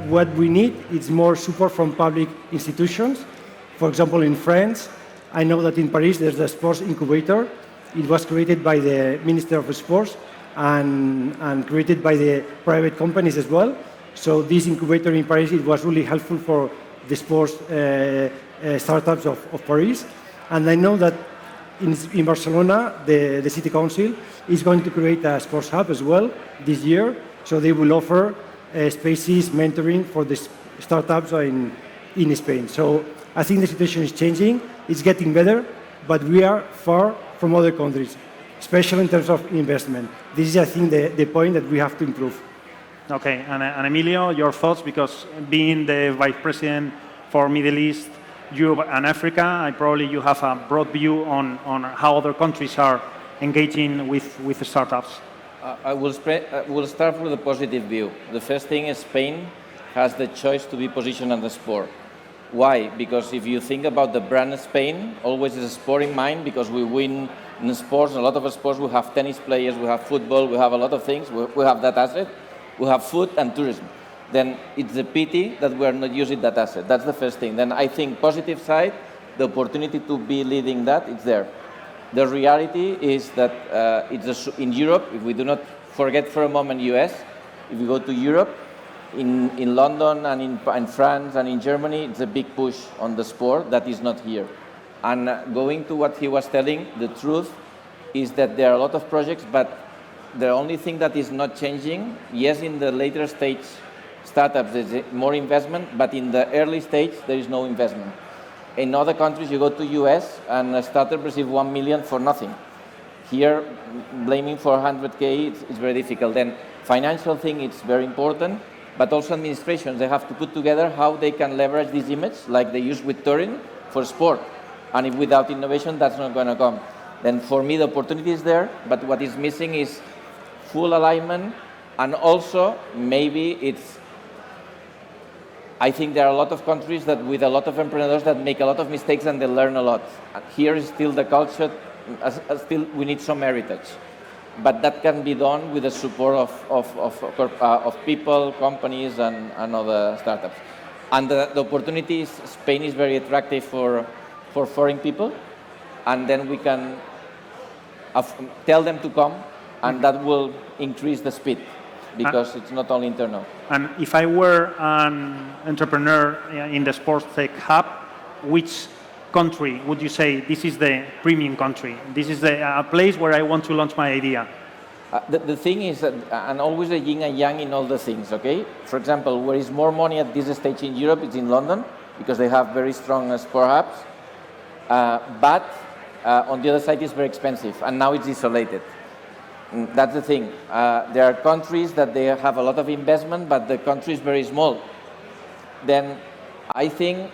what we need is more support from public institutions. For example, in France, I know that in Paris there's a sports incubator. It was created by the Minister of Sports and created by the private companies as well. So this incubator in Paris, it was really helpful for the sports startups of Paris. And I know that in Barcelona, the city council is going to create a sports hub as well this year. So they will offer spaces, mentoring for the startups in Spain. So I think the situation is changing. It's getting better, but we are far from other countries, especially in terms of investment. This is, I think, the point that we have to improve. Okay, and Emilio, your thoughts, because being the Vice President for Middle East, Europe and Africa, probably you have a broad view on how other countries are engaging with startups. I will start with a positive view. The first thing is Spain has the choice to be positioned as a sport. Why? Because if you think about the brand Spain, always is a sport in mind, because we win in sports, a lot of sports. We have tennis players, we have football, we have a lot of things. We have that asset. We have food and tourism. Then it's a pity that we are not using that asset. That's the first thing. Then I think positive side, the opportunity to be leading that, it's there. The reality is that in Europe, if we do not forget for a moment US, if we go to Europe, in London and in France and in Germany, it's a big push on the sport that is not here. And going to what he was telling, the truth is that there are a lot of projects, but the only thing that is not changing, yes, in the later stage startups, there's more investment, but in the early stage, there is no investment. In other countries, you go to US and a startup receives 1 million for nothing. Here, blaming for 100K, it's very difficult. Then financial thing, it's very important, but also administrations, they have to put together how they can leverage this image, like they use with Turin, for sport. And if without innovation, that's not going to come. Then for me, the opportunity is there, but what is missing is full alignment, and also maybe I think there are a lot of countries that with a lot of entrepreneurs that make a lot of mistakes and they learn a lot. Here is still the culture, still we need some heritage. But that can be done with the support of people, companies, and other startups. And the opportunity is, Spain is very attractive for foreign people, and then we can tell them to come, and that will increase the speed, because it's not only internal. And if I were an entrepreneur in the Sportech hub, which country would you say this is the premium country? This is a place where I want to launch my idea. The thing is that, and always a yin and yang in all the things, okay? For example, where is more money at this stage in Europe, it's in London, because they have very strong sport hubs. But on the other side, it's very expensive, and now it's isolated. That's the thing. There are countries that they have a lot of investment, but the country is very small. Then I think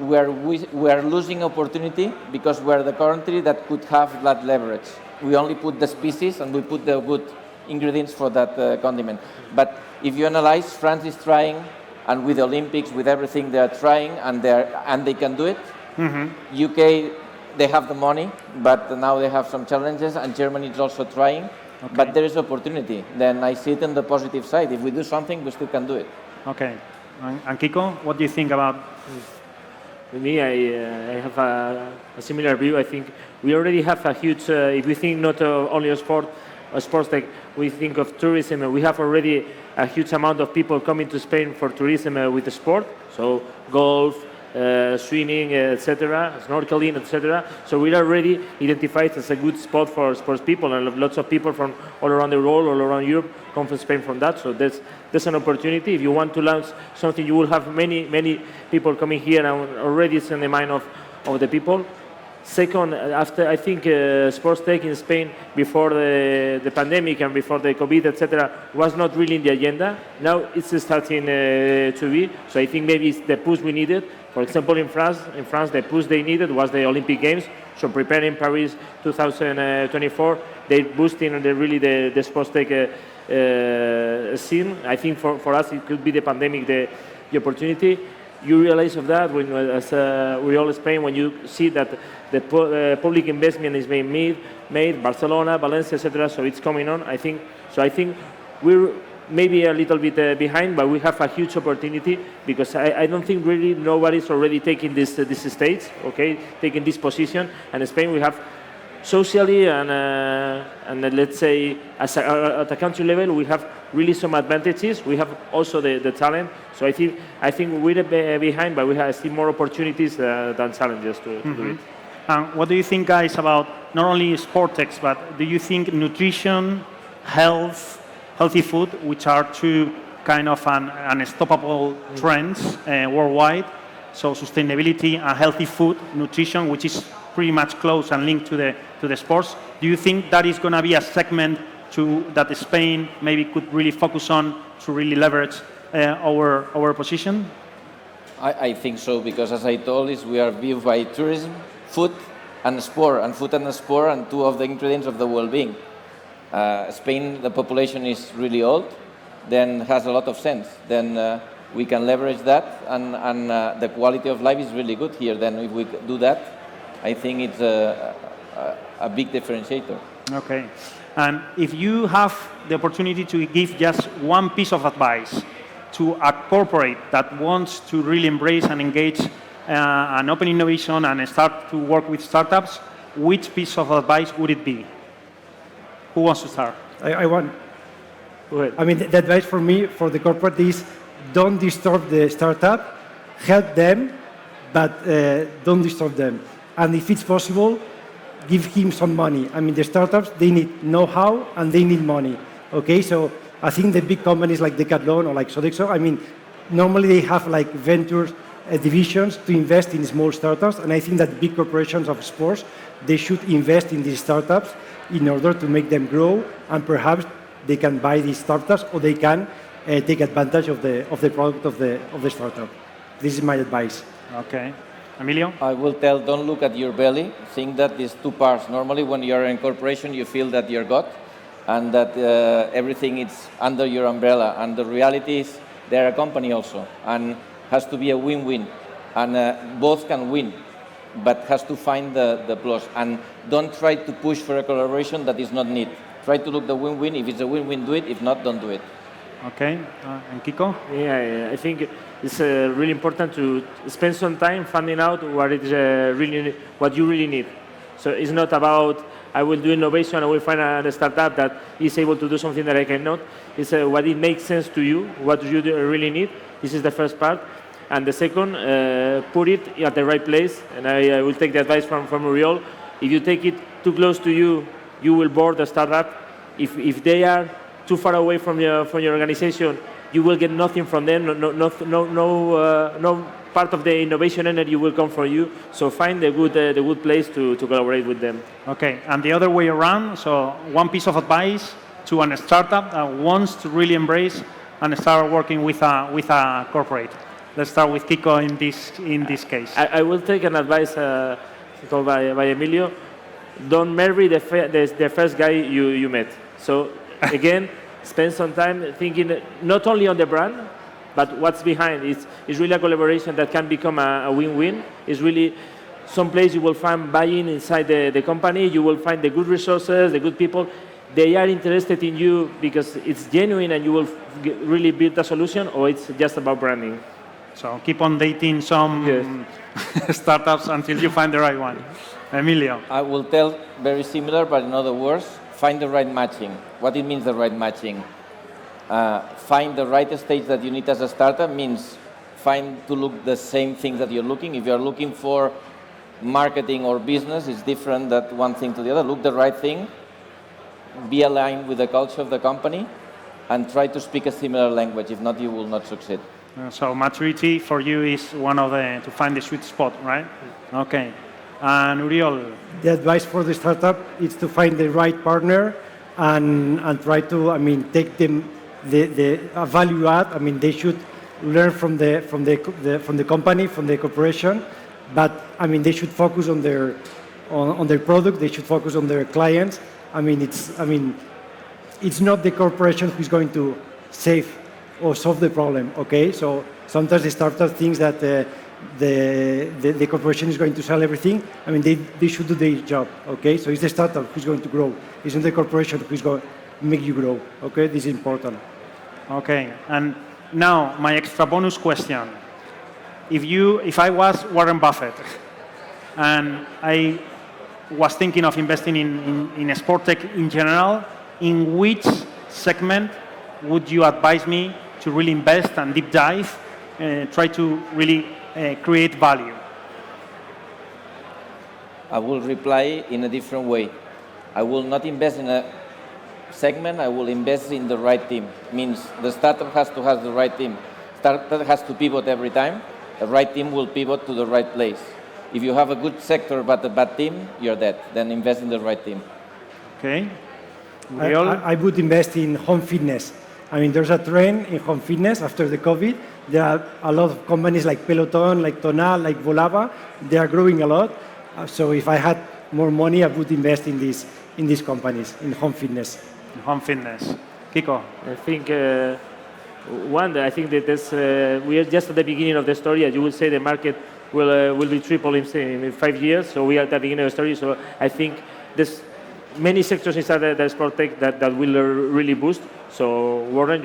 we are losing opportunity, because we are the country that could have that leverage. We only put the species and we put the good ingredients for that condiment. But if you analyze, France is trying, and with the Olympics, with everything, they are trying, and they can do it. Mm-hmm. UK, they have the money, but now they have some challenges, and Germany is also trying. Okay. But there is opportunity. Then I see it on the positive side. If we do something, we still can do it. Okay. And Kiko, what do you think about? For me, I have a similar view. I think we already have a huge, if we think not only of sports tech, we think of tourism. We have already a huge amount of people coming to Spain for tourism with the sport. So golf, swimming, etc., snorkeling, etc. So we are already identified as a good spot for sports people, and lots of people from all around the world, all around Europe, come from Spain from that. So there's an opportunity. If you want to launch something, you will have many people coming here, and already it's in the mind of the people. Second, after I think sports tech in Spain before the pandemic and before the COVID, etc., was not really in the agenda. Now it's starting to be. So I think maybe it's the push we needed. For example, in France, the push they needed was the Olympic Games. So preparing Paris 2024, they boosting the sports tech scene. I think for us it could be the pandemic, the opportunity. You realize of that when, as we all Spain, when you see that the public investment is being made, Barcelona, Valencia, etc. So it's coming on. I think we're maybe a little bit behind, but we have a huge opportunity because I don't think really nobody's already taking this stage, okay, taking this position. And in Spain we have socially and let's say at a country level we have really some advantages. We have also the talent. So I think we're behind, but we have still more opportunities than challenges to do it. What do you think, guys, about not only Sportech, but do you think nutrition, health, healthy food, which are two kind of unstoppable trends worldwide, so sustainability and healthy food, nutrition, which is pretty much close and linked to the sports, do you think that is going to be a segment that Spain maybe could really focus on to really leverage our position? I think so, because as I told you, we are viewed by tourism, food and sport, and two of the ingredients of the well-being. Spain, the population is really old, then has a lot of sense. Then we can leverage that, and the quality of life is really good here. Then if we do that, I think it's a big differentiator. Okay. And if you have the opportunity to give just one piece of advice to a corporate that wants to really embrace and engage an open innovation and start to work with startups, which piece of advice would it be? Who wants to start? I want. Go ahead. I mean, the advice for me, for the corporate is don't disturb the startup, help them, but don't disturb them. And if it's possible, give him some money. I mean, the startups, they need know-how and they need money. Okay, so I think the big companies like Decathlon or like Sodexo, I mean, normally they have like ventures divisions to invest in small startups, and I think that big corporations of sports, they should invest in these startups in order to make them grow, and perhaps they can buy these startups or they can take advantage of the product of the startup. This is my advice. Okay. Emilio? I will tell, don't look at your belly, think that these two parts. Normally when you're in corporation, you feel that you're God and that everything is under your umbrella. And the reality is they're a company also, and has to be a win-win. And both can win, but has to find the plus. And don't try to push for a collaboration that is not needed. Try to look the win-win. If it's a win-win, do it. If not, don't do it. Okay. And Kiko? Yeah, I think it's really important to spend some time finding out what you really need. So it's not about I will do innovation, I will find a startup that is able to do something that I cannot. It's what it makes sense to you, what you really need. This is the first part. And the second, put it at the right place. And I will take the advice from Uriol. If you take it too close to you, you will bore the startup. If they are too far away from your organization, you will get nothing from them. No part of the innovation energy will come from you. So find the good place to collaborate with them. Okay, and the other way around. So one piece of advice to a startup that wants to really embrace and start working with a corporate. Let's start with Kiko in this case. I will take an advice told by Emilio. Don't marry the first guy you met. So again, spend some time thinking not only on the brand, but what's behind. It's really a collaboration that can become a win-win. It's really some place you will find buy-in inside the company. You will find the good resources, the good people. They are interested in you because it's genuine and you will really build a solution, or it's just about branding. So keep on dating some startups until you find the right one. Emilio? I will tell very similar, but in other words, find the right matching. What it means, the right matching? Find the right stage that you need as a startup means find to look the same things that you're looking. If you're looking for marketing or business, it's different that one thing to the other. Look the right thing, be aligned with the culture of the company, and try to speak a similar language. If not, you will not succeed. So maturity for you is one of to find the sweet spot, right? Okay. And Uriol? The advice for the startup is to find the right partner and try to, I mean, take them the value add. I mean, they should learn from the company, from the corporation, but I mean, they should focus on their product. They should focus on their clients. I mean, it's not the corporation who's going to save or solve the problem. Okay, so sometimes the startup thinks that the corporation is going to sell everything. I mean, they should do their job. Okay, so it's the startup who's going to grow. It's not the corporation who's going to make you grow. Okay, this is important. Okay, and now my extra bonus question. If I was Warren Buffett and I was thinking of investing in Sportech in general, in which segment would you advise me to really invest and deep dive, try to really create value? I will reply in a different way. I will not invest in a segment, I will invest in the right team. Means the startup has to have the right team. Startup has to pivot every time. The right team will pivot to the right place. If you have a good sector but a bad team, you're dead. Then invest in the right team. Okay. I would invest in home fitness. I mean, there's a trend in home fitness after the COVID. There are a lot of companies like Peloton, like Tonal, like Volava. They are growing a lot. So if I had more money, I would invest in these companies, in home fitness. Home fitness. Kiko? I think I think that we are just at the beginning of the story. As you will say, the market will be triple in 5 years. So we are at the beginning of the story. So I think there's many sectors inside the Sportech that will really boost. So Warren,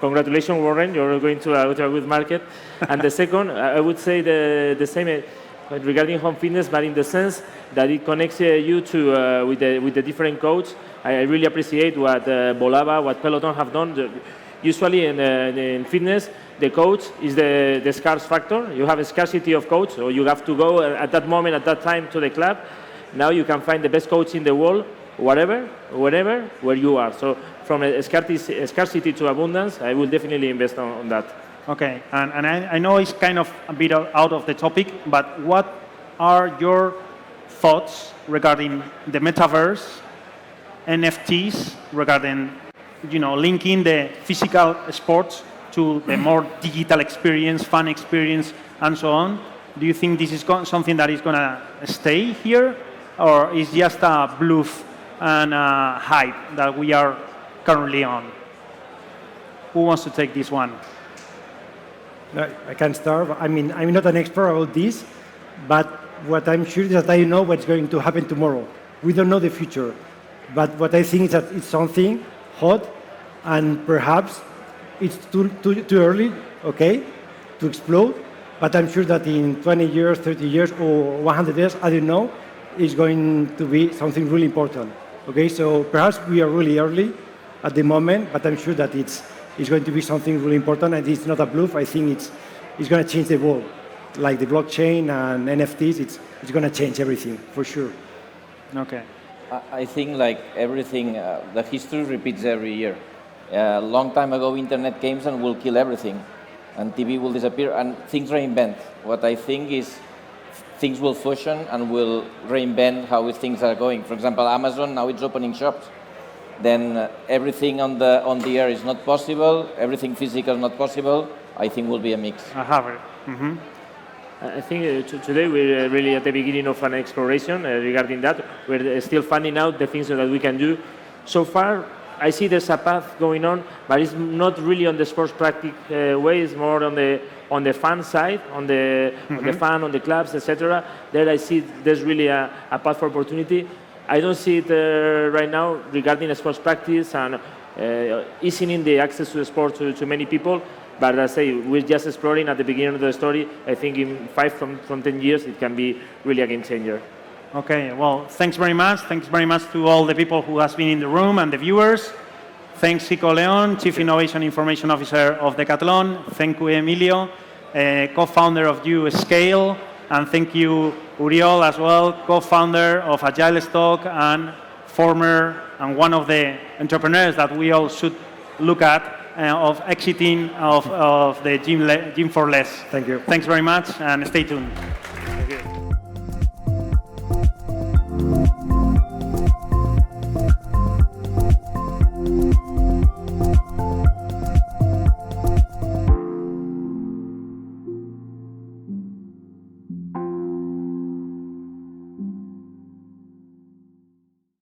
congratulations, Warren. You're going to a good market. And the second, I would say the same regarding home fitness, but in the sense that it connects you to with the different coaches. I really appreciate what Volava, what Peloton have done. Usually in fitness, the coach is the scarce factor. You have a scarcity of coach, so you have to go at that moment, at that time to the club. Now you can find the best coach in the world, wherever, where you are. So from a scarcity to abundance, I will definitely invest on that. Okay, and I know it's kind of a bit out of the topic, but what are your thoughts regarding the metaverse, NFTs, regarding linking the physical sports to the more digital experience, fun experience, and so on? Do you think this is something that is going to stay here, or is just a bluff and a hype that we are currently on? Who wants to take this one? I can start. I mean, I'm not an expert about this, but what I'm sure is that I know what's going to happen tomorrow. We don't know the future, but what I think is that it's something hot, and perhaps it's too early, okay, to explode. But I'm sure that in 20 years, 30 years, or 100 years, I don't know, it's going to be something really important. Okay, so perhaps we are really early at the moment, but I'm sure that it's going to be something really important, and it's not a bluff. I think it's going to change the world. Like the blockchain and NFTs, it's going to change everything, for sure. Okay. I think like everything, the history repeats every year. A long time ago, internet came and will kill everything, and TV will disappear, and things reinvent. What I think is things will fusion and will reinvent how things are going. For example, Amazon, now it's opening shops. Then everything on the air is not possible, everything physical is not possible. I think will be a mix. I have it. Mm-hmm. I think today we're really at the beginning of an exploration regarding that. We're still finding out the things that we can do. So far, I see there's a path going on, but it's not really on the sports practice way. It's more on the fan side, on the fan, on the clubs, etc. There I see there's really a path for opportunity. I don't see it right now regarding sports practice and easing in the access to the sport to many people. But as I say, we're just exploring at the beginning of the story. I think in 5 from 10 years, it can be really a game changer. Okay, well, thanks very much. Thanks very much to all the people who has been in the room and the viewers. Thanks, Kiko Leon, Chief Innovation Information Officer of Decathlon. Thank you, Emilio, co-founder of Scale. And thank you, Uriol, as well, co-founder of Agile Stock and former and one of the entrepreneurs that we all should look at of exiting of the Gym for Less. Thank you. Thanks very much, and stay tuned.